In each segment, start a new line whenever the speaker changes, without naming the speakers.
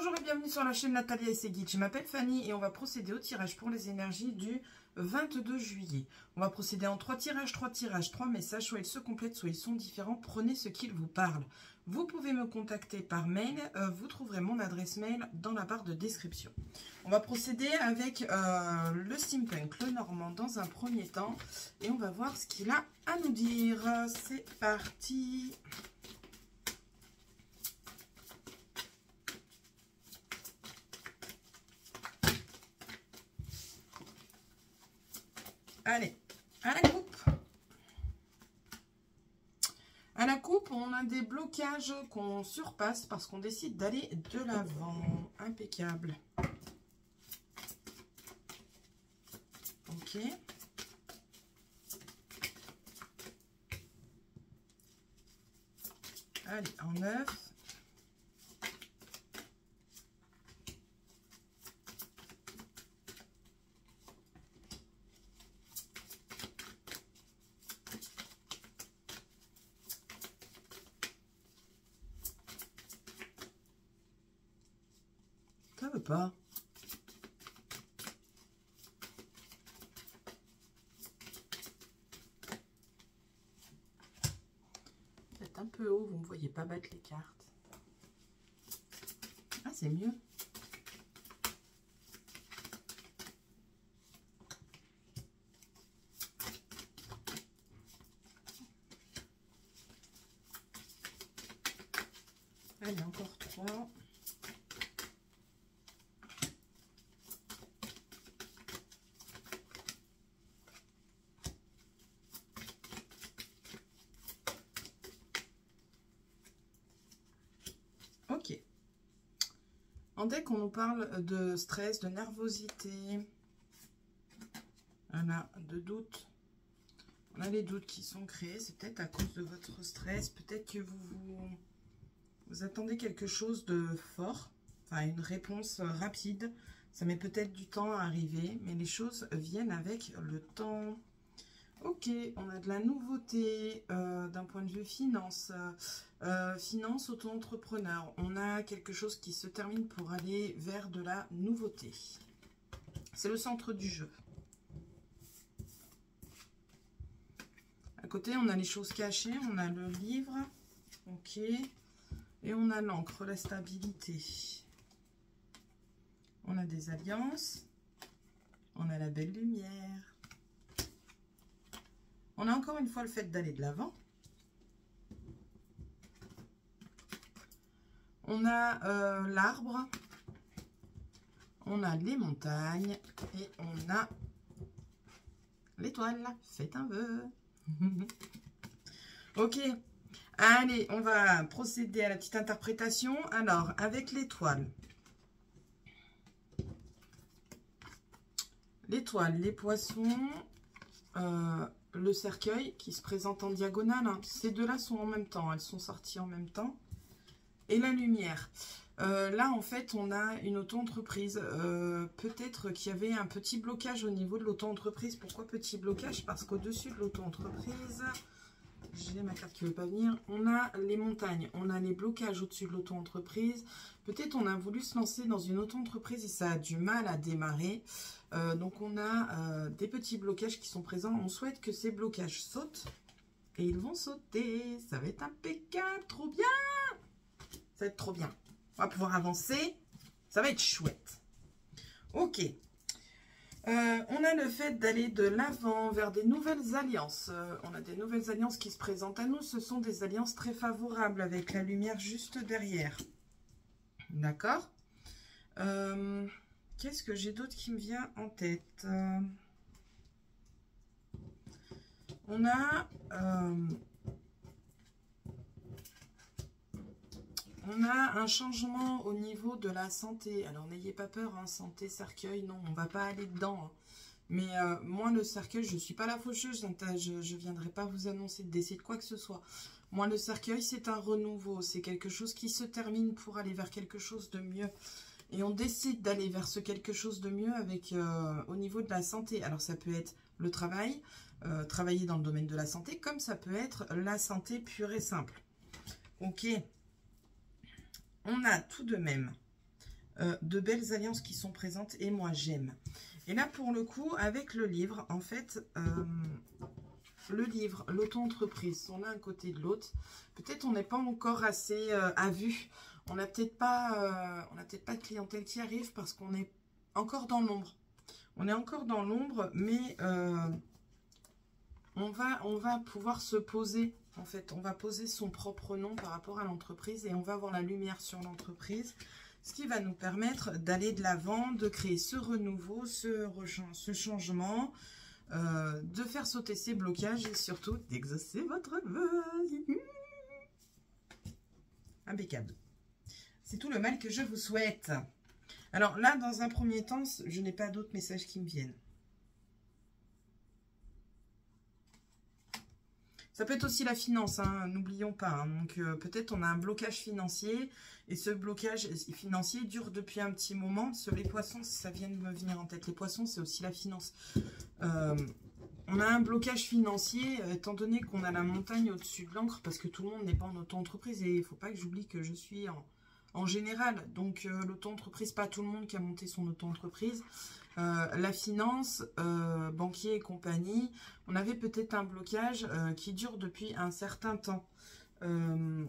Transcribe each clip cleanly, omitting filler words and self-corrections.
Bonjour et bienvenue sur la chaîne Natalia et ses guides. Je m'appelle Fanny et on va procéder au tirage pour les énergies du 22 juillet. On va procéder en 3 tirages, 3 messages, soit ils se complètent, soit ils sont différents. Prenez ce qu'il vous parle. Vous pouvez me contacter par mail, vous trouverez mon adresse mail dans la barre de description. On va procéder avec le steampunk, le normand dans un premier temps et on va voir ce qu'il a à nous dire. C'est parti. Allez, à la coupe. À la coupe, on a des blocages qu'on surpasse parce qu'on décide d'aller de l'avant. Impeccable. Ok. Allez, en 9. Ça veut pas. Vous êtes un peu haut, vous ne me voyez pas battre les cartes. Ah, c'est mieux. Allez, encore 3. Ok. En deck, on nous parle de stress, de nervosité. Voilà, de doute. On a les doutes qui sont créés. C'est peut-être à cause de votre stress. Peut-être que vous attendez quelque chose de fort. Enfin, une réponse rapide. Ça met peut-être du temps à arriver. Mais les choses viennent avec le temps. Ok, on a de la nouveauté d'un point de vue finance. Finance, auto-entrepreneur. On a quelque chose qui se termine pour aller vers de la nouveauté. C'est le centre du jeu. À côté, on a les choses cachées. On a le livre. Ok. Et on a l'encre, la stabilité. On a des alliances. On a la belle lumière. On a encore une fois le fait d'aller de l'avant. On a l'arbre. On a les montagnes. Et on a l'étoile. Faites un vœu. Ok. Allez, on va procéder à la petite interprétation. Alors, avec l'étoile. L'étoile, les poissons. Le cercueil qui se présente en diagonale. Hein. Ces deux-là sont en même temps. Elles sont sorties en même temps. Et la lumière. Là, en fait, on a une auto-entreprise. Peut-être qu'il y avait un petit blocage au niveau de l'auto-entreprise. Pourquoi petit blocage? Parce qu'au-dessus de l'auto-entreprise, j'ai ma carte qui ne veut pas venir. On a les montagnes. On a les blocages au-dessus de l'auto-entreprise. Peut-être on a voulu se lancer dans une auto-entreprise et ça a du mal à démarrer. Donc, on a des petits blocages qui sont présents. On souhaite que ces blocages sautent. Et ils vont sauter. Ça va être impeccable. Trop bien. Ça va être trop bien. On va pouvoir avancer. Ça va être chouette. Ok. On a le fait d'aller de l'avant vers des nouvelles alliances. On a des nouvelles alliances qui se présentent à nous. Ce sont des alliances très favorables avec la lumière juste derrière. D'accord. Qu'est-ce que j'ai d'autre qui me vient en tête? On a... on a un changement au niveau de la santé. Alors, n'ayez pas peur, hein, santé, cercueil, non, on ne va pas aller dedans. Hein. Mais moi, le cercueil, je ne suis pas la faucheuse, je ne viendrai pas vous annoncer de décès de quoi que ce soit. Moi, le cercueil, c'est un renouveau. C'est quelque chose qui se termine pour aller vers quelque chose de mieux. Et on décide d'aller vers ce quelque chose de mieux avec au niveau de la santé. Alors, ça peut être le travail, travailler dans le domaine de la santé, comme ça peut être la santé pure et simple. Ok. On a tout de même de belles alliances qui sont présentes et moi j'aime. Et là pour le coup avec le livre, en fait, le livre, l'auto-entreprise, on a un côté de l'autre. Peut-être on n'est pas encore assez à vue. On n'a peut-être pas, de clientèle qui arrive parce qu'on est encore dans l'ombre. On est encore dans l'ombre, mais on va pouvoir se poser. En fait, on va poser son propre nom par rapport à l'entreprise et on va avoir la lumière sur l'entreprise. Ce qui va nous permettre d'aller de l'avant, de créer ce renouveau, ce changement, de faire sauter ces blocages et surtout d'exaucer votre vœu. Impeccable. C'est tout le mal que je vous souhaite. Alors là, dans un premier temps, je n'ai pas d'autres messages qui me viennent. Ça peut être aussi la finance, hein, n'oublions pas. Hein. Donc peut-être on a un blocage financier et ce blocage financier dure depuis un petit moment. Sur les poissons, ça vient de me venir en tête. Les poissons, c'est aussi la finance. On a un blocage financier étant donné qu'on a la montagne au-dessus de l'encre parce que tout le monde n'est pas en auto-entreprise et il ne faut pas que j'oublie que je suis en général. Donc l'auto-entreprise, pas tout le monde qui a monté son auto-entreprise. La finance, banquier et compagnie, on avait peut-être un blocage qui dure depuis un certain temps. On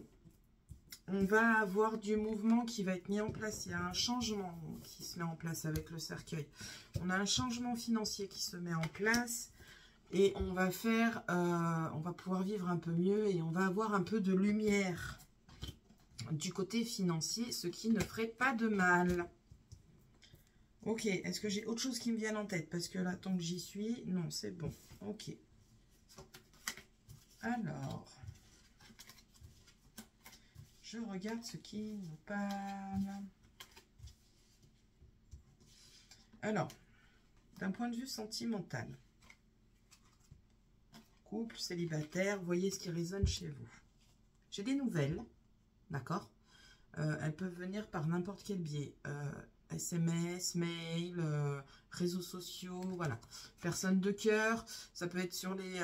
va avoir du mouvement qui va être mis en place. Il y a un changement qui se met en place avec le cercueil. On a un changement financier qui se met en place et on va faire, on va pouvoir vivre un peu mieux et on va avoir un peu de lumière du côté financier, ce qui ne ferait pas de mal. Ok, est-ce que j'ai autre chose qui me vient en tête? Parce que là, tant que j'y suis, non, c'est bon. Ok. Alors, je regarde ce qui nous parle. Alors, d'un point de vue sentimental, couple, célibataire, voyez ce qui résonne chez vous. J'ai des nouvelles, d'accord? Elles peuvent venir par n'importe quel biais. SMS, mail, réseaux sociaux, voilà. Personne de cœur, ça peut être sur les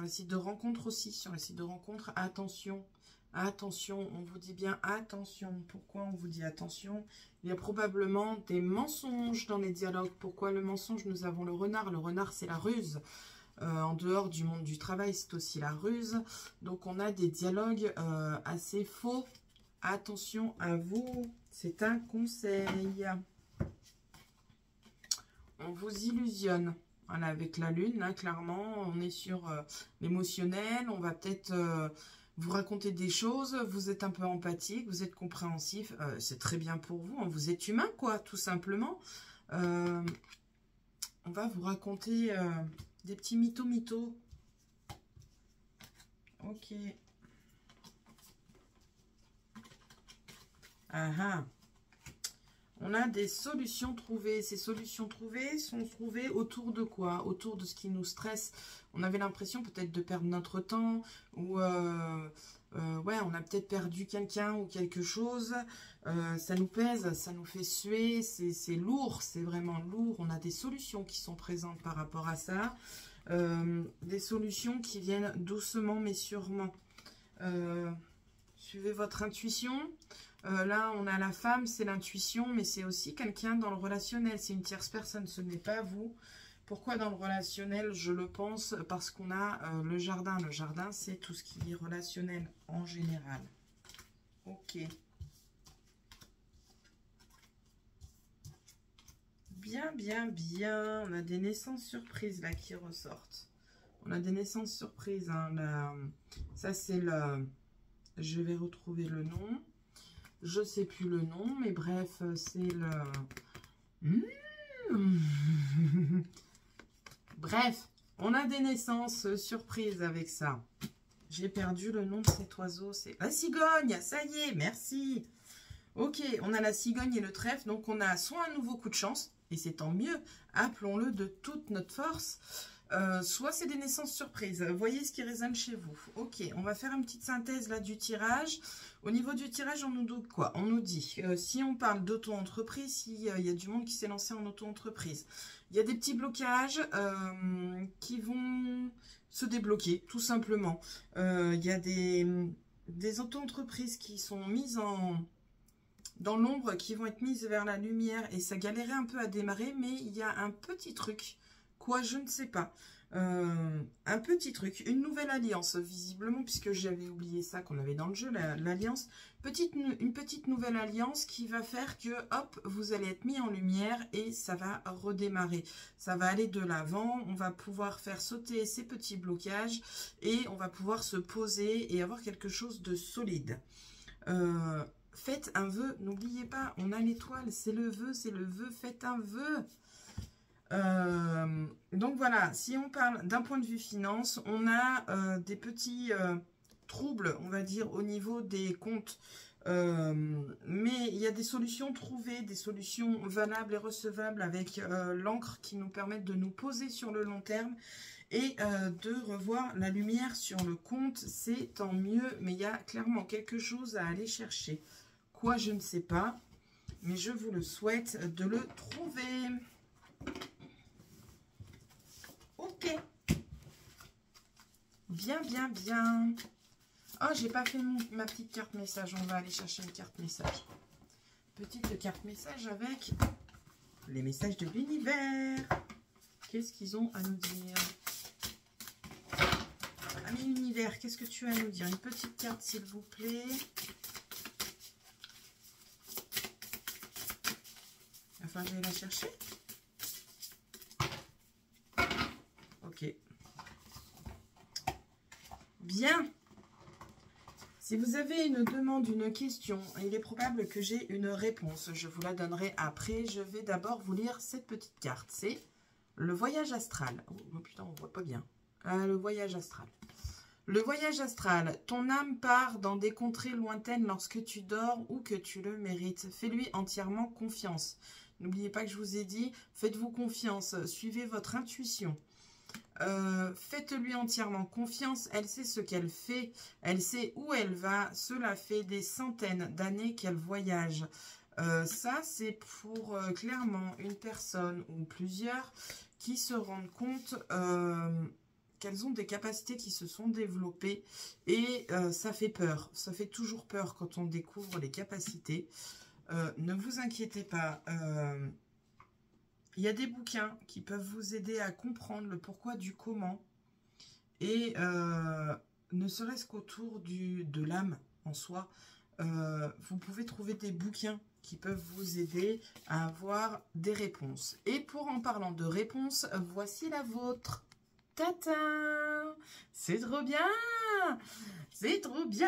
sites de rencontres aussi. Sur les sites de rencontres, attention, attention, on vous dit bien attention. Pourquoi on vous dit attention? Il y a probablement des mensonges dans les dialogues. Pourquoi le mensonge? Nous avons le renard. Le renard, c'est la ruse. En dehors du monde du travail, c'est aussi la ruse. Donc, on a des dialogues assez faux. Attention à vous, c'est un conseil. On vous illusionne. Voilà, avec la lune, là, clairement, on est sur l'émotionnel. On va peut-être vous raconter des choses. Vous êtes un peu empathique, vous êtes compréhensif. C'est très bien pour vous. Hein, vous êtes humain, quoi, tout simplement. On va vous raconter des petits mythos. Ok. Ah, on a des solutions trouvées. Ces solutions trouvées sont trouvées autour de quoi? Autour de ce qui nous stresse. On avait l'impression peut-être de perdre notre temps ou ouais, on a peut-être perdu quelqu'un ou quelque chose. Ça nous pèse, ça nous fait suer. C'est lourd, c'est vraiment lourd. On a des solutions qui sont présentes par rapport à ça. Des solutions qui viennent doucement mais sûrement. Suivez votre intuition. Là, on a la femme, c'est l'intuition, mais c'est aussi quelqu'un dans le relationnel. C'est une tierce personne, ce n'est pas vous. Pourquoi dans le relationnel? Je le pense parce qu'on a le jardin. Le jardin, c'est tout ce qui est relationnel en général. Ok. Bien, bien, bien. On a des naissances surprises là qui ressortent. On a des naissances surprises. Hein, là. Ça, c'est le... Je vais retrouver le nom. Je ne sais plus le nom, mais bref, c'est le... Bref, on a des naissances surprises avec ça. J'ai perdu le nom de cet oiseau. C'est la cigogne, ça y est, merci. Ok, on a la cigogne et le trèfle, donc on a soit un nouveau coup de chance, et c'est tant mieux, appelons-le de toute notre force, soit c'est des naissances surprises. Voyez ce qui résonne chez vous. Ok, on va faire une petite synthèse là du tirage. Au niveau du tirage, on nous dit quoi? On nous dit, si on parle d'auto-entreprise, s'il y a du monde qui s'est lancé en auto-entreprise, il y a des petits blocages qui vont se débloquer, tout simplement. Il y a des auto-entreprises qui sont mises dans l'ombre qui vont être mises vers la lumière et ça galérait un peu à démarrer, mais il y a un petit truc, quoi je ne sais pas, un petit truc, une nouvelle alliance visiblement, puisque j'avais oublié ça qu'on avait dans le jeu, l'alliance, une petite nouvelle alliance qui va faire que hop, vous allez être mis en lumière et ça va redémarrer, ça va aller de l'avant, on va pouvoir faire sauter ces petits blocages et on va pouvoir se poser et avoir quelque chose de solide. Faites un vœu, n'oubliez pas, on a l'étoile, c'est le vœu, faites un vœu. Donc voilà, si on parle d'un point de vue finance, on a des petits troubles, on va dire, au niveau des comptes. Mais il y a des solutions trouvées, des solutions valables et recevables avec l'encre qui nous permettent de nous poser sur le long terme et de revoir la lumière sur le compte. C'est tant mieux, mais il y a clairement quelque chose à aller chercher. Quoi, je ne sais pas, mais je vous le souhaite de le trouver. Ok. Bien, bien, bien. Oh, j'ai pas fait ma petite carte message. On va aller chercher une carte message. Petite carte message avec les messages de l'univers. Qu'est-ce qu'ils ont à nous dire? Ami univers, qu'est-ce que tu as à nous dire? Une petite carte, s'il vous plaît. Enfin, je vais la chercher. Ok. Bien. Si vous avez une demande, une question, il est probable que j'ai une réponse. Je vous la donnerai après. Je vais d'abord vous lire cette petite carte. C'est le voyage astral. Oh putain, on voit pas bien. Le voyage astral. Le voyage astral. Ton âme part dans des contrées lointaines lorsque tu dors ou que tu le mérites. Fais-lui entièrement confiance. N'oubliez pas que je vous ai dit, faites-vous confiance. Suivez votre intuition. Faites-lui entièrement confiance, elle sait ce qu'elle fait, elle sait où elle va, cela fait des centaines d'années qu'elle voyage. Ça, c'est pour clairement une personne ou plusieurs qui se rendent compte qu'elles ont des capacités qui se sont développées et ça fait peur, ça fait toujours peur quand on découvre les capacités. Ne vous inquiétez pas, il y a des bouquins qui peuvent vous aider à comprendre le pourquoi du comment et ne serait-ce qu'autour de l'âme en soi, vous pouvez trouver des bouquins qui peuvent vous aider à avoir des réponses. Et pour en parlant de réponses, voici la vôtre. Tata! C'est trop bien! C'est trop bien!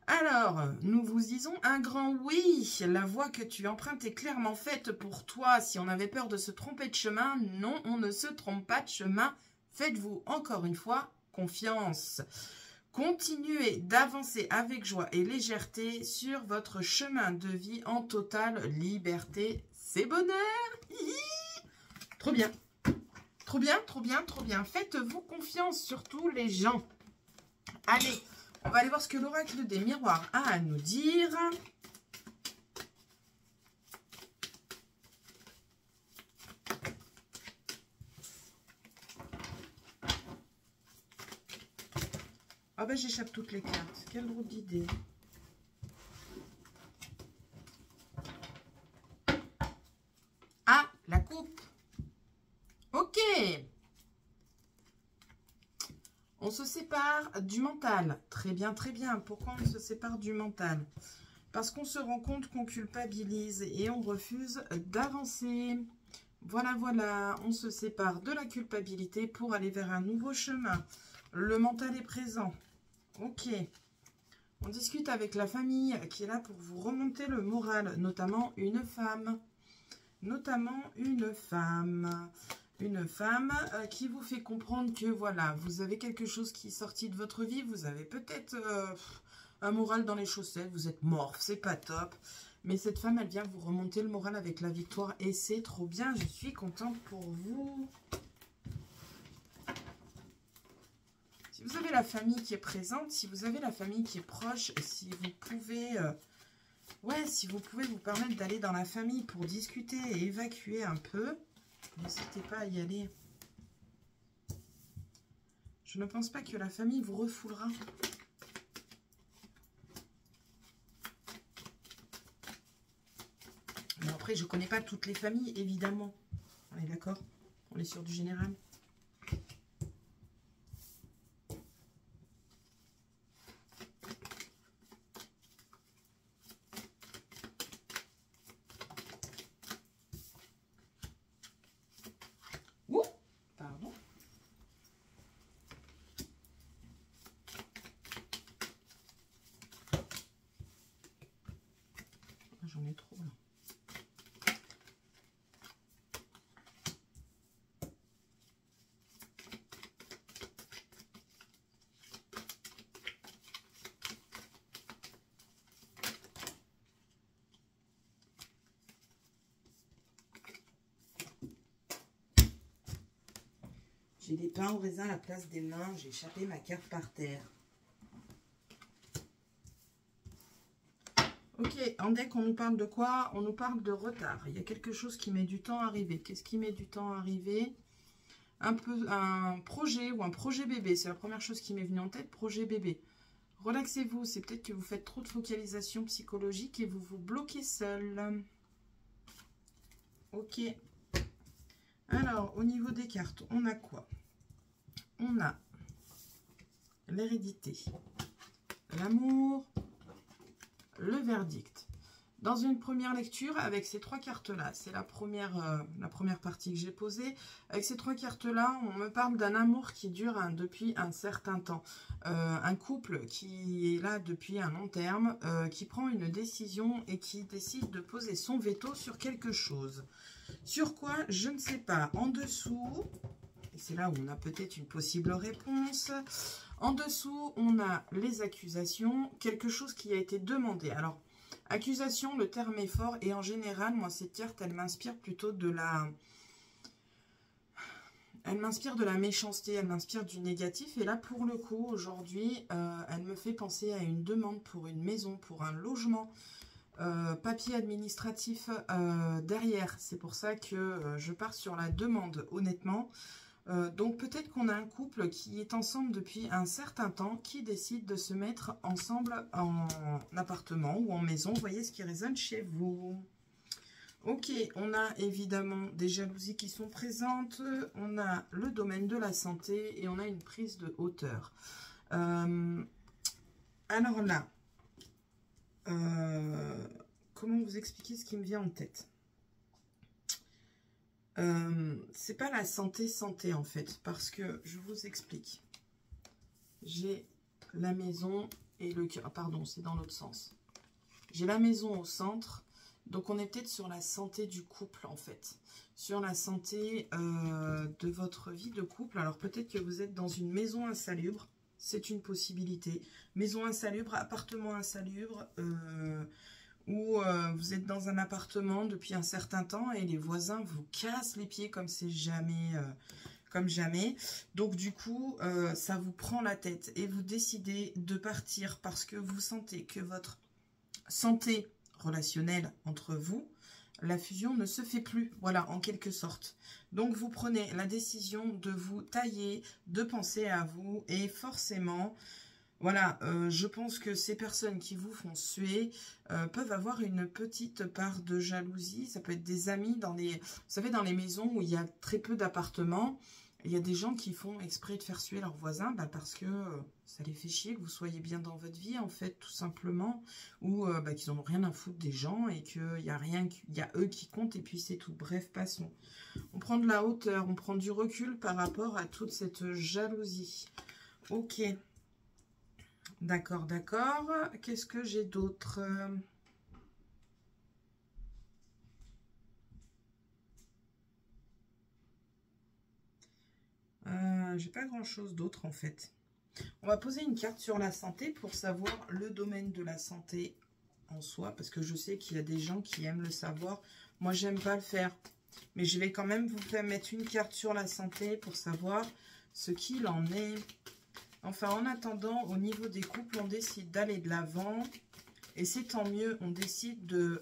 Alors, nous vous disons un grand oui. La voie que tu empruntes est clairement faite pour toi. Si on avait peur de se tromper de chemin, non, on ne se trompe pas de chemin. Faites-vous encore une fois confiance. Continuez d'avancer avec joie et légèreté sur votre chemin de vie en totale liberté. C'est bonheur. Hihi. Trop bien. Trop bien, trop bien, trop bien. Faites-vous confiance, surtout les gens. Allez. On va aller voir ce que l'oracle des miroirs a à nous dire. Ah ben j'échappe toutes les cartes. Quelle drôle d'idée. Ah, la coupe. Ok. On se sépare du mental. Très bien, très bien. Pourquoi on se sépare du mental? Parce qu'on se rend compte qu'on culpabilise et on refuse d'avancer. Voilà, voilà. On se sépare de la culpabilité pour aller vers un nouveau chemin. Le mental est présent. Ok. On discute avec la famille qui est là pour vous remonter le moral, notamment une femme. Notamment une femme. Une femme qui vous fait comprendre que voilà, vous avez quelque chose qui est sorti de votre vie, vous avez peut-être un moral dans les chaussettes, vous êtes mort, c'est pas top. Mais cette femme, elle vient vous remonter le moral avec la victoire et c'est trop bien, je suis contente pour vous. Si vous avez la famille qui est présente, si vous avez la famille qui est proche, si vous pouvez... si vous pouvez vous permettre d'aller dans la famille pour discuter et évacuer un peu... N'hésitez pas à y aller. Je ne pense pas que la famille vous refoulera. Après, je connais pas toutes les familles, évidemment. On est d'accord? On est sur du général. Ouh, pardon. J'en ai trop là. J'ai des pains au raisin à la place des mains. J'ai échappé ma carte par terre. Ok, en deck, on nous parle de quoi? On nous parle de retard. Il y a quelque chose qui met du temps à arriver. Qu'est-ce qui met du temps à arriver? Un projet ou un projet bébé. C'est la première chose qui m'est venue en tête, projet bébé. Relaxez-vous. C'est peut-être que vous faites trop de focalisation psychologique et vous vous bloquez seul. Ok. Alors, au niveau des cartes, on a quoi? On a l'hérédité, l'amour, le verdict. Dans une première lecture, avec ces trois cartes-là, c'est la première partie que j'ai posée. Avec ces trois cartes-là, on me parle d'un amour qui dure depuis un certain temps. Un couple qui est là depuis un long terme, qui prend une décision et qui décide de poser son veto sur quelque chose. Sur quoi? Je ne sais pas. En dessous, et c'est là où on a peut-être une possible réponse. En dessous, on a les accusations, quelque chose qui a été demandé. Alors, accusation, le terme est fort et en général, moi, cette carte, elle m'inspire plutôt de la... Elle m'inspire de la méchanceté, elle m'inspire du négatif. Et là, pour le coup, aujourd'hui, elle me fait penser à une demande pour une maison, pour un logement, papier administratif derrière. C'est pour ça que je pars sur la demande, honnêtement. Donc peut-être qu'on a un couple qui est ensemble depuis un certain temps, qui décide de se mettre ensemble en appartement ou en maison. Voyez ce qui résonne chez vous. Ok, on a évidemment des jalousies qui sont présentes, on a le domaine de la santé et on a une prise de hauteur. Alors là, comment vous expliquer ce qui me vient en tête? C'est pas la santé en fait, parce que je vous explique. J'ai la maison et le cœur. Pardon, c'est dans l'autre sens. J'ai la maison au centre, donc on est peut-être sur la santé du couple en fait, sur la santé de votre vie de couple. Alors peut-être que vous êtes dans une maison insalubre, c'est une possibilité. Maison insalubre, appartement insalubre. Ou vous êtes dans un appartement depuis un certain temps et les voisins vous cassent les pieds comme c'est jamais, comme jamais. Donc du coup, ça vous prend la tête et vous décidez de partir parce que vous sentez que votre santé relationnelle entre vous, la fusion ne se fait plus, voilà, en quelque sorte. Donc vous prenez la décision de vous tailler, de penser à vous et forcément... Voilà, je pense que ces personnes qui vous font suer peuvent avoir une petite part de jalousie. Ça peut être des amis dans les... Vous savez, dans les maisons où il y a très peu d'appartements, il y a des gens qui font exprès de faire suer leurs voisins parce que ça les fait chier que vous soyez bien dans votre vie, en fait, tout simplement. Ou qu'ils n'en ont rien à foutre des gens et qu'il y a rien, il y a eux qui comptent et puis c'est tout. Bref, passons. On prend de la hauteur, on prend du recul par rapport à toute cette jalousie. Ok. D'accord, d'accord. Qu'est-ce que j'ai d'autre? J'ai pas grand-chose d'autre en fait. On va poser une carte sur la santé pour savoir le domaine de la santé en soi. Parce que je sais qu'il y a des gens qui aiment le savoir. Moi, j'aime pas le faire. Mais je vais quand même vous faire mettre une carte sur la santé pour savoir ce qu'il en est. Enfin, en attendant, au niveau des couples, on décide d'aller de l'avant. Et c'est tant mieux, on décide de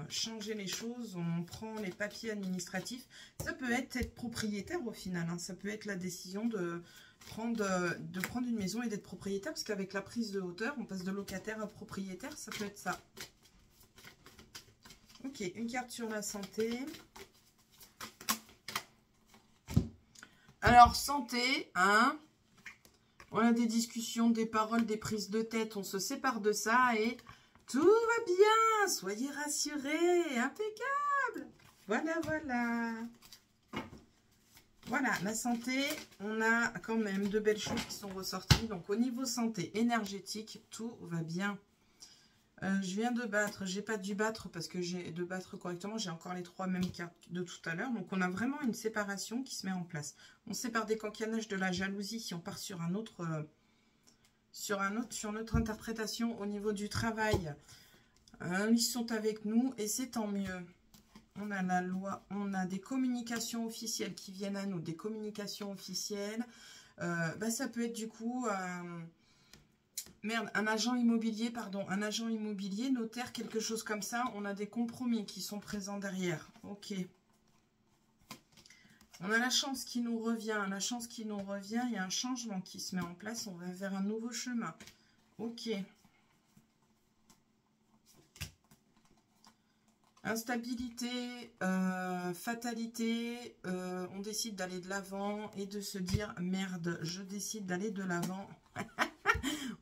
changer les choses. On prend les papiers administratifs. Ça peut être propriétaire au final. Hein. Ça peut être la décision de prendre une maison et d'être propriétaire. Parce qu'avec la prise de hauteur, on passe de locataire à propriétaire. Ça peut être ça. Ok, une carte sur la santé. Alors, santé, hein. On a des discussions, des paroles, des prises de tête. On se sépare de ça et tout va bien. Soyez rassurés. Impeccable. Voilà, voilà. Voilà, la santé, on a quand même de belles choses qui sont ressorties. Donc, au niveau santé énergétique, tout va bien. Je viens de battre. J'ai pas dû battre parce que j'ai de battre correctement. J'ai encore les 3 mêmes cartes de tout à l'heure. Donc, on a vraiment une séparation qui se met en place. On sépare des coquillages, de la jalousie. Si on part sur un autre, sur notre interprétation au niveau du travail, ils sont avec nous et c'est tant mieux. On a la loi, on a des communications officielles qui viennent à nous, des communications officielles. Ça peut être du coup, un agent immobilier, pardon, un agent immobilier, notaire, quelque chose comme ça. On a des compromis qui sont présents derrière. Ok. On a la chance qui nous revient, la chance qui nous revient. Il y a un changement qui se met en place. On va vers un nouveau chemin. Ok. Instabilité, fatalité, on décide d'aller de l'avant et de se dire merde, je décide d'aller de l'avant.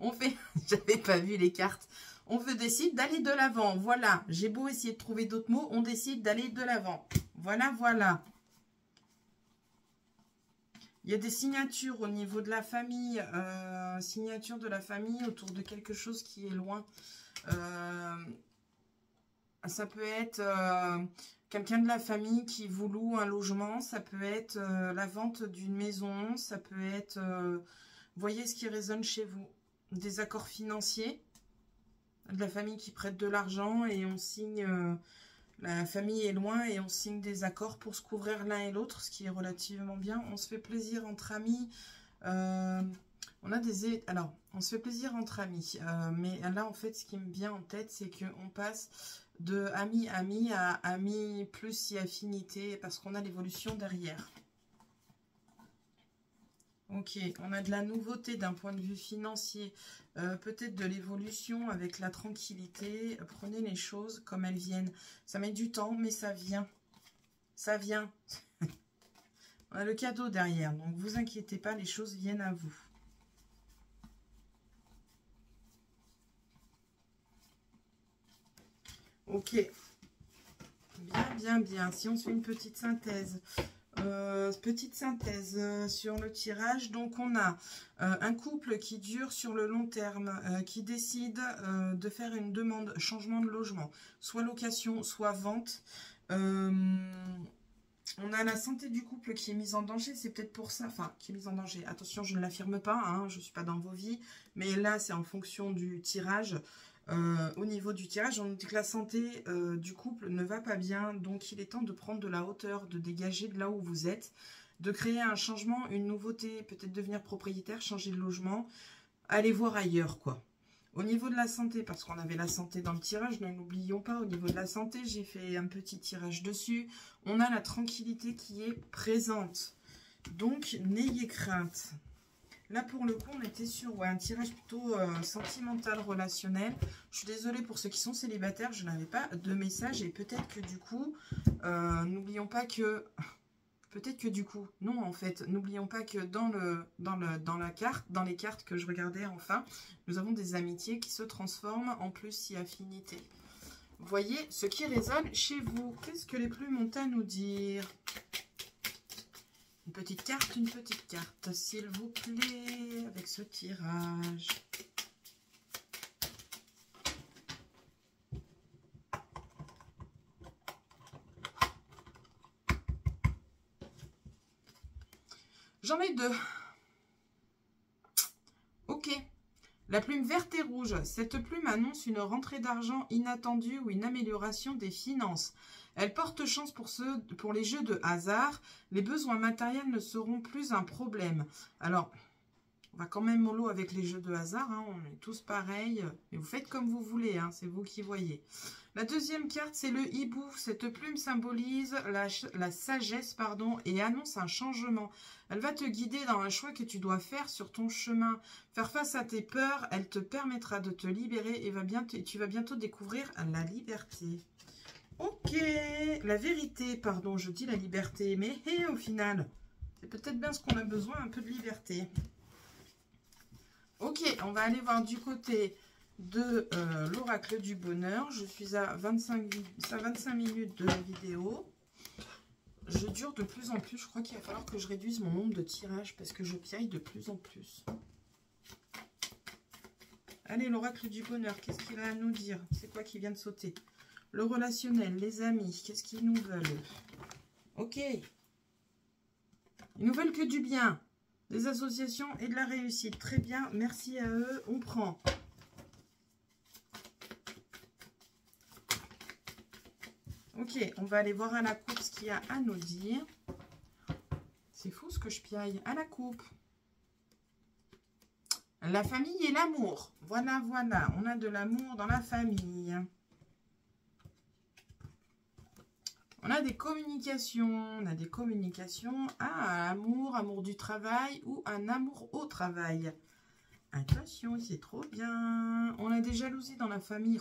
On fait, j'avais pas vu les cartes. On décide d'aller de l'avant. Voilà, j'ai beau essayer de trouver d'autres mots, on décide d'aller de l'avant. Voilà, voilà. Il y a des signatures au niveau de la famille, signature de la famille autour de quelque chose qui est loin. Ça peut être quelqu'un de la famille qui vous loue un logement. Ça peut être la vente d'une maison. Ça peut être, voyez ce qui résonne chez vous. Des accords financiers. De la famille qui prête de l'argent et on signe, la famille est loin et on signe des accords pour se couvrir l'un et l'autre, ce qui est relativement bien. On se fait plaisir entre amis. On a des... Alors, on se fait plaisir entre amis. Mais là, en fait, ce qui me vient en tête, c'est qu'on passe de ami à ami plus si affinité parce qu'on a l'évolution derrière. Ok, on a de la nouveauté d'un point de vue financier, peut-être de l'évolution avec la tranquillité. Prenez les choses comme elles viennent. Ça met du temps, mais ça vient. Ça vient. On a le cadeau derrière, donc vous inquiétez pas, les choses viennent à vous. Ok. Bien, bien, bien. Si on se fait une petite synthèse... sur le tirage. Donc on a un couple qui dure sur le long terme, qui décide de faire une demande, changement de logement, soit location, soit vente. On a la santé du couple qui est mise en danger, c'est peut-être pour ça, enfin qui est mise en danger, attention je ne l'affirme pas, hein, je ne suis pas dans vos vies, mais là c'est en fonction du tirage. Au niveau du tirage, on nous dit que la santé du couple ne va pas bien, donc il est temps de prendre de la hauteur, de dégager de là où vous êtes, de créer un changement, une nouveauté, peut-être devenir propriétaire, changer de logement, aller voir ailleurs quoi. Au niveau de la santé, parce qu'on avait la santé dans le tirage, ne l'oublions pas, au niveau de la santé, j'ai fait un petit tirage dessus, on a la tranquillité qui est présente, donc n'ayez crainte. Là, pour le coup, on était sur un tirage plutôt sentimental, relationnel. Je suis désolée pour ceux qui sont célibataires, je n'avais pas de message. Et peut-être que du coup, n'oublions pas que... Peut-être que du coup, non en fait, n'oublions pas que dans les cartes que je regardais enfin, nous avons des amitiés qui se transforment en plus si affinité. Voyez ce qui résonne chez vous. Qu'est-ce que les plumes ont à nous dire ? Une petite carte, s'il vous plaît, avec ce tirage. J'en ai deux. Ok. La plume verte et rouge. Cette plume annonce une rentrée d'argent inattendue ou une amélioration des finances. Elle porte chance pour les jeux de hasard. Les besoins matériels ne seront plus un problème. Alors, on va quand même mollo avec les jeux de hasard. Hein, on est tous pareils. Mais vous faites comme vous voulez. Hein, c'est vous qui voyez. La deuxième carte, c'est le hibou. Cette plume symbolise la sagesse et annonce un changement. Elle va te guider dans un choix que tu dois faire sur ton chemin. Faire face à tes peurs, elle te permettra de te libérer et tu vas bientôt découvrir la liberté. Ok. Ok, la vérité, pardon, je dis la liberté, mais au final, c'est peut-être bien ce qu'on a besoin, un peu de liberté. Ok, on va aller voir du côté de l'oracle du bonheur. Je suis à 25 minutes de vidéo. Je dure de plus en plus. Je crois qu'il va falloir que je réduise mon nombre de tirages parce que je piaille de plus en plus. Allez, l'oracle du bonheur, qu'est-ce qu'il a à nous dire? C'est quoi qui vient de sauter? Le relationnel, les amis, qu'est-ce qu'ils nous veulent? Ok. Ils nous veulent que du bien. Des associations et de la réussite. Très bien, merci à eux. On prend. Ok, on va aller voir à la coupe ce qu'il y a à nous dire. C'est fou ce que je piaille. À la coupe. La famille et l'amour. Voilà, voilà. On a de l'amour dans la famille. On a des communications. On a des communications. Ah, amour, amour du travail ou un amour au travail. Attention, c'est trop bien. On a des jalousies dans la famille.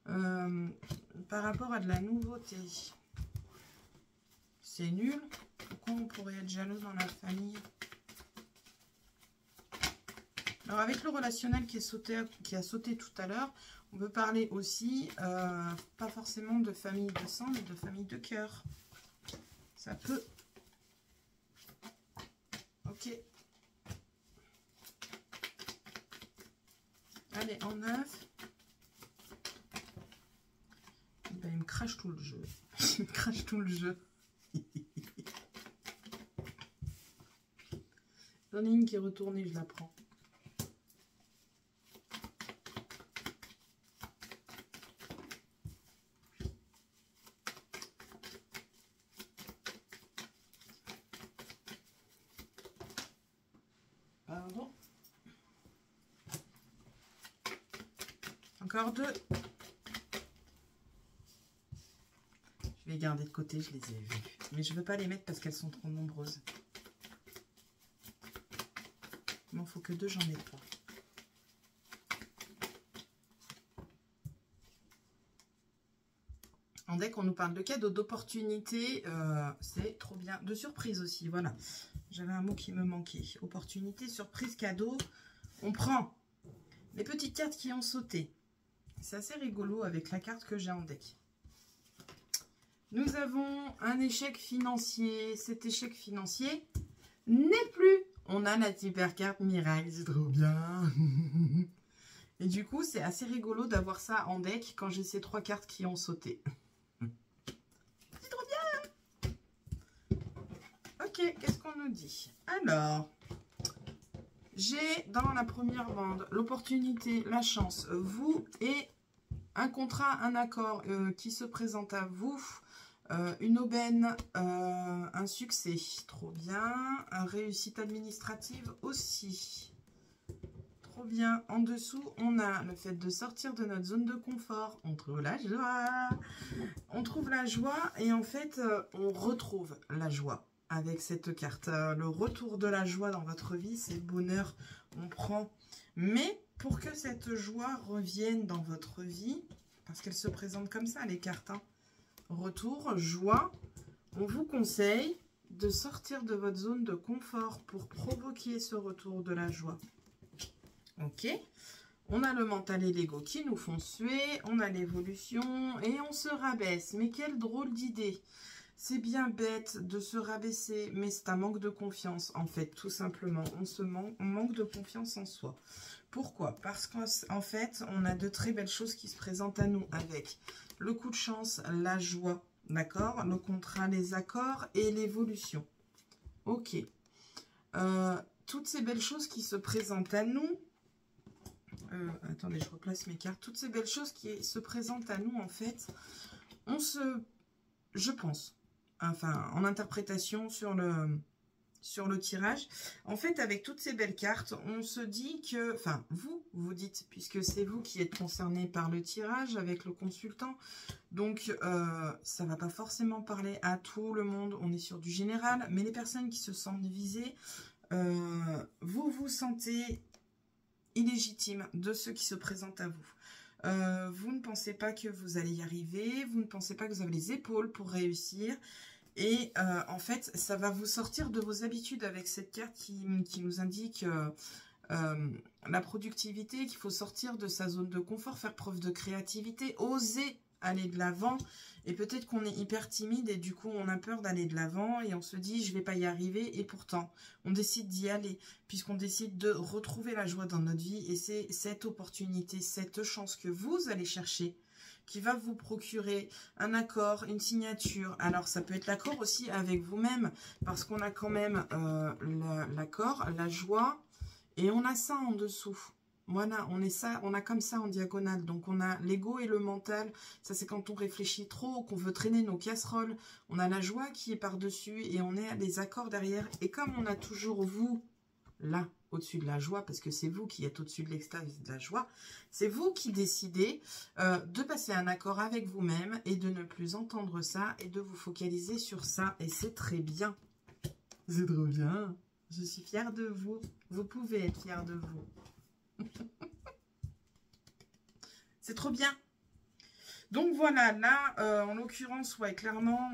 Par rapport à de la nouveauté. C'est nul. Pourquoi on pourrait être jaloux dans la famille? Alors, avec le relationnel qui a sauté tout à l'heure, on peut parler aussi, pas forcément de famille de sang, mais de famille de cœur. Ça peut. Ok. Allez, en 9. Ben, il me crache tout le jeu. Il me crache tout le jeu. J'en ai une qui est retournée, je la prends. Pardon. Encore 2. Je vais les garder de côté, je les ai vues. Mais je ne veux pas les mettre parce qu'elles sont trop nombreuses. Il m'en faut que 2, j'en ai pas. En deck, on nous parle de cadeaux, d'opportunités. C'est trop bien. De surprise aussi, voilà. J'avais un mot qui me manquait. Opportunité, surprise, cadeau. On prend les petites cartes qui ont sauté. C'est assez rigolo avec la carte que j'ai en deck. Nous avons un échec financier. Cet échec financier n'est plus. On a la super carte miracle, c'est trop bien. Et du coup, c'est assez rigolo d'avoir ça en deck quand j'ai ces 3 cartes qui ont sauté. C'est trop bien. Ok, qu'est-ce qu'on nous dit? Alors, j'ai dans la première bande l'opportunité, la chance, vous et un contrat, un accord qui se présente à vous. Une aubaine, un succès, trop bien. Une réussite administrative aussi, trop bien. En dessous, on a le fait de sortir de notre zone de confort. On trouve la joie. On trouve la joie et en fait, on retrouve la joie avec cette carte. Le retour de la joie dans votre vie, c'est le bonheur. On prend. Mais pour que cette joie revienne dans votre vie, parce qu'elle se présente comme ça, les cartes, hein. Retour, joie, on vous conseille de sortir de votre zone de confort pour provoquer ce retour de la joie. Ok, on a le mental et l'ego qui nous font suer, on a l'évolution et on se rabaisse. Mais quelle drôle d'idée! C'est bien bête de se rabaisser, mais c'est un manque de confiance en fait, tout simplement. On manque de confiance en soi. Pourquoi? Parce qu'en fait, on a de très belles choses qui se présentent à nous avec le coup de chance, la joie, d'accord? Le contrat, les accords et l'évolution. Ok. Toutes ces belles choses qui se présentent à nous. Attendez, je replace mes cartes. Toutes ces belles choses qui se présentent à nous, en fait, je pense, enfin, en interprétation sur le tirage. En fait, avec toutes ces belles cartes, on se dit que... Enfin, vous dites, puisque c'est vous qui êtes concerné par le tirage avec le consultant. Donc, ça ne va pas forcément parler à tout le monde. On est sur du général. Mais les personnes qui se sentent visées, vous vous sentez illégitime de ce qui se présente à vous. Vous ne pensez pas que vous allez y arriver. Vous ne pensez pas que vous avez les épaules pour réussir. Et en fait, ça va vous sortir de vos habitudes avec cette carte qui nous indique la productivité, qu'il faut sortir de sa zone de confort, faire preuve de créativité, oser aller de l'avant. Et peut-être qu'on est hyper timide et du coup on a peur d'aller de l'avant et on se dit je vais pas y arriver, et pourtant on décide d'y aller puisqu'on décide de retrouver la joie dans notre vie. Et c'est cette opportunité, cette chance que vous allez chercher qui va vous procurer un accord, une signature. Alors ça peut être l'accord aussi avec vous-même parce qu'on a quand même l'accord, la joie, et on a ça en dessous. Voilà, on a comme ça en diagonale. Donc, on a l'ego et le mental. Ça, c'est quand on réfléchit trop, qu'on veut traîner nos casseroles. On a la joie qui est par-dessus et on est à des accords derrière. Et comme on a toujours vous, là, au-dessus de la joie, parce que c'est vous qui êtes au-dessus de l'extase de la joie, c'est vous qui décidez de passer un accord avec vous-même et de ne plus entendre ça et de vous focaliser sur ça. Et c'est très bien. C'est trop bien. Je suis fière de vous. Vous pouvez être fière de vous. C'est trop bien. Donc voilà, là, en l'occurrence, ouais, clairement,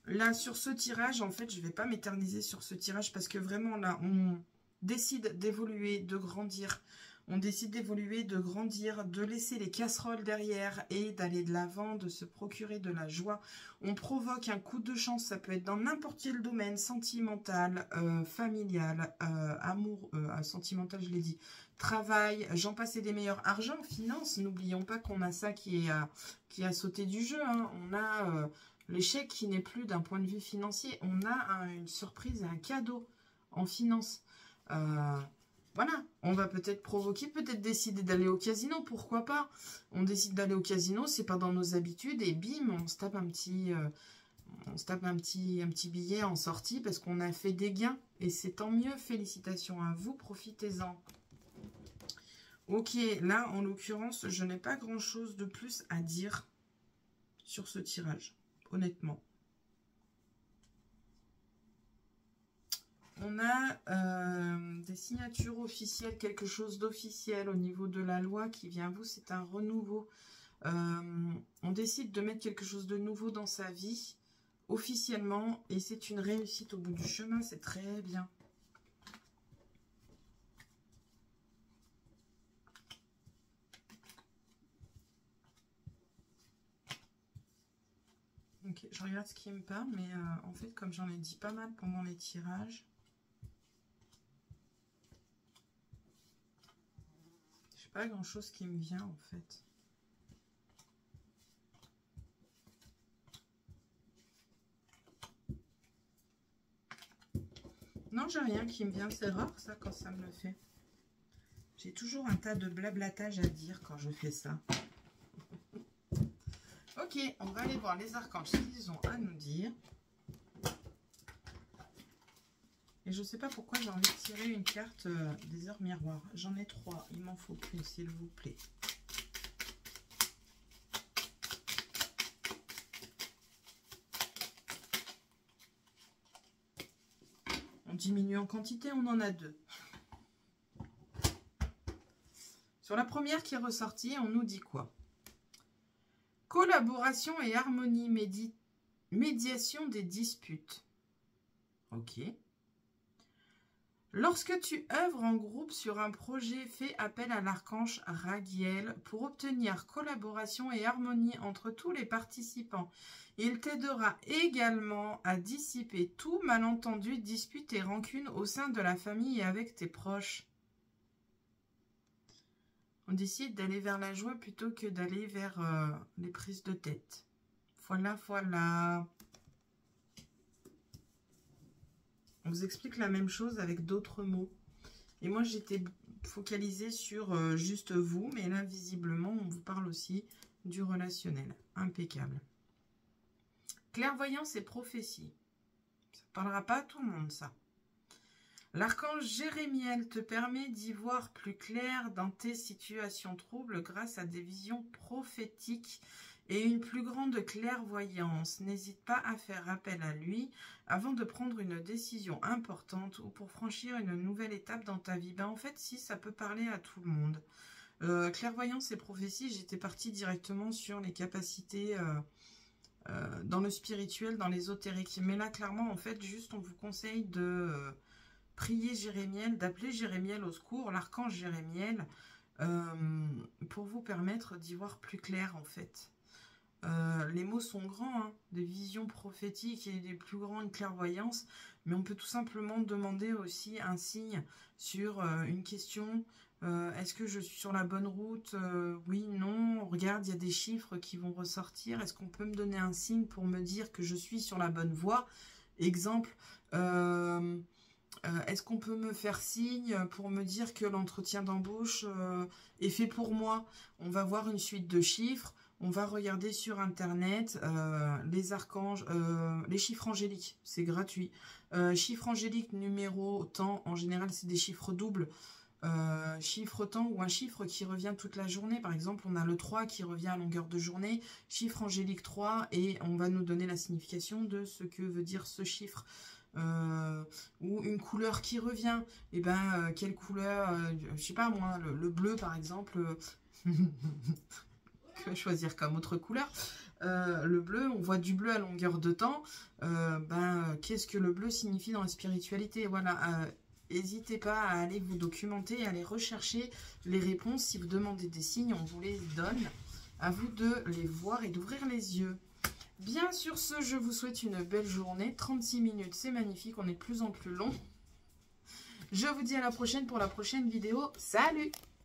là, sur ce tirage, en fait, je ne vais pas m'éterniser sur ce tirage parce que vraiment, là, on décide d'évoluer, de grandir. On décide d'évoluer, de grandir, de laisser les casseroles derrière et d'aller de l'avant, de se procurer de la joie. On provoque un coup de chance, ça peut être dans n'importe quel domaine, sentimental, familial, amour, sentimental, je l'ai dit, travail, j'en passe et des meilleurs, argent, finance. N'oublions pas qu'on a ça qui a sauté du jeu. Hein. On a l'échec qui n'est plus d'un point de vue financier. On a une surprise, un cadeau en finance. Voilà, on va peut-être provoquer, peut-être décider d'aller au casino, pourquoi pas. On décide d'aller au casino, c'est pas dans nos habitudes, et bim, on se tape un petit billet en sortie parce qu'on a fait des gains. Et c'est tant mieux, félicitations à vous, profitez-en. Ok, là, en l'occurrence, je n'ai pas grand-chose de plus à dire sur ce tirage, honnêtement. On a des signatures officielles, quelque chose d'officiel au niveau de la loi qui vient à vous, c'est un renouveau. On décide de mettre quelque chose de nouveau dans sa vie, officiellement, et c'est une réussite au bout du chemin, c'est très bien. Ok, je regarde ce qui me parle, mais en fait, comme j'en ai dit pas mal pendant les tirages, pas grand chose qui me vient en fait. Non, j'ai rien qui me vient, c'est rare ça quand ça me le fait. J'ai toujours un tas de blablatage à dire quand je fais ça. Ok, on va aller voir les archanges, ce qu'ils ont à nous dire. Et je ne sais pas pourquoi j'ai envie de tirer une carte des heures miroirs. J'en ai 3, il m'en faut qu'une, s'il vous plaît. On diminue en quantité, on en a 2. Sur la première qui est ressortie, on nous dit quoi? Collaboration et harmonie, médiation des disputes. Ok. Lorsque tu œuvres en groupe sur un projet, fais appel à l'archange Raguiel pour obtenir collaboration et harmonie entre tous les participants. Il t'aidera également à dissiper tout malentendu, dispute et rancune au sein de la famille et avec tes proches. On décide d'aller vers la joie plutôt que d'aller vers les prises de tête. Voilà, voilà. On vous explique la même chose avec d'autres mots. Et moi, j'étais focalisée sur juste vous. Mais là, visiblement, on vous parle aussi du relationnel. Impeccable. Clairvoyance et prophétie. Ça ne parlera pas à tout le monde, ça. L'archange Jérémiel te permet d'y voir plus clair dans tes situations troubles grâce à des visions prophétiques et une plus grande clairvoyance. N'hésite pas à faire appel à lui avant de prendre une décision importante ou pour franchir une nouvelle étape dans ta vie. Ben, en fait, si, ça peut parler à tout le monde. Clairvoyance et prophétie, j'étais partie directement sur les capacités dans le spirituel, dans l'ésotérique. Mais là, clairement, en fait, juste on vous conseille de prier Jérémiel, d'appeler Jérémiel au secours, l'archange Jérémiel, pour vous permettre d'y voir plus clair, en fait. Les mots sont grands, hein, des visions prophétiques et des plus grandes clairvoyances, mais on peut tout simplement demander aussi un signe sur une question. Est-ce que je suis sur la bonne route? Oui, non. Regarde, il y a des chiffres qui vont ressortir. Est-ce qu'on peut me donner un signe pour me dire que je suis sur la bonne voie? Exemple, est-ce qu'on peut me faire signe pour me dire que l'entretien d'embauche est fait pour moi? On va voir une suite de chiffres. On va regarder sur Internet les archanges, les chiffres angéliques. C'est gratuit. Chiffre angélique numéro temps, en général, c'est des chiffres doubles. Chiffre temps ou un chiffre qui revient toute la journée. Par exemple, on a le 3 qui revient à longueur de journée. Chiffre angélique 3 et on va nous donner la signification de ce que veut dire ce chiffre. Ou une couleur qui revient. Et ben, quelle couleur je sais pas moi, le bleu par exemple. Que choisir comme autre couleur? Le bleu, on voit du bleu à longueur de temps. Qu'est-ce que le bleu signifie dans la spiritualité? Voilà. N'hésitez pas à aller vous documenter, à aller rechercher les réponses. Si vous demandez des signes, on vous les donne. À vous de les voir et d'ouvrir les yeux. Bien, sur ce, je vous souhaite une belle journée. 36 minutes, c'est magnifique. On est de plus en plus long. Je vous dis à la prochaine pour la prochaine vidéo. Salut!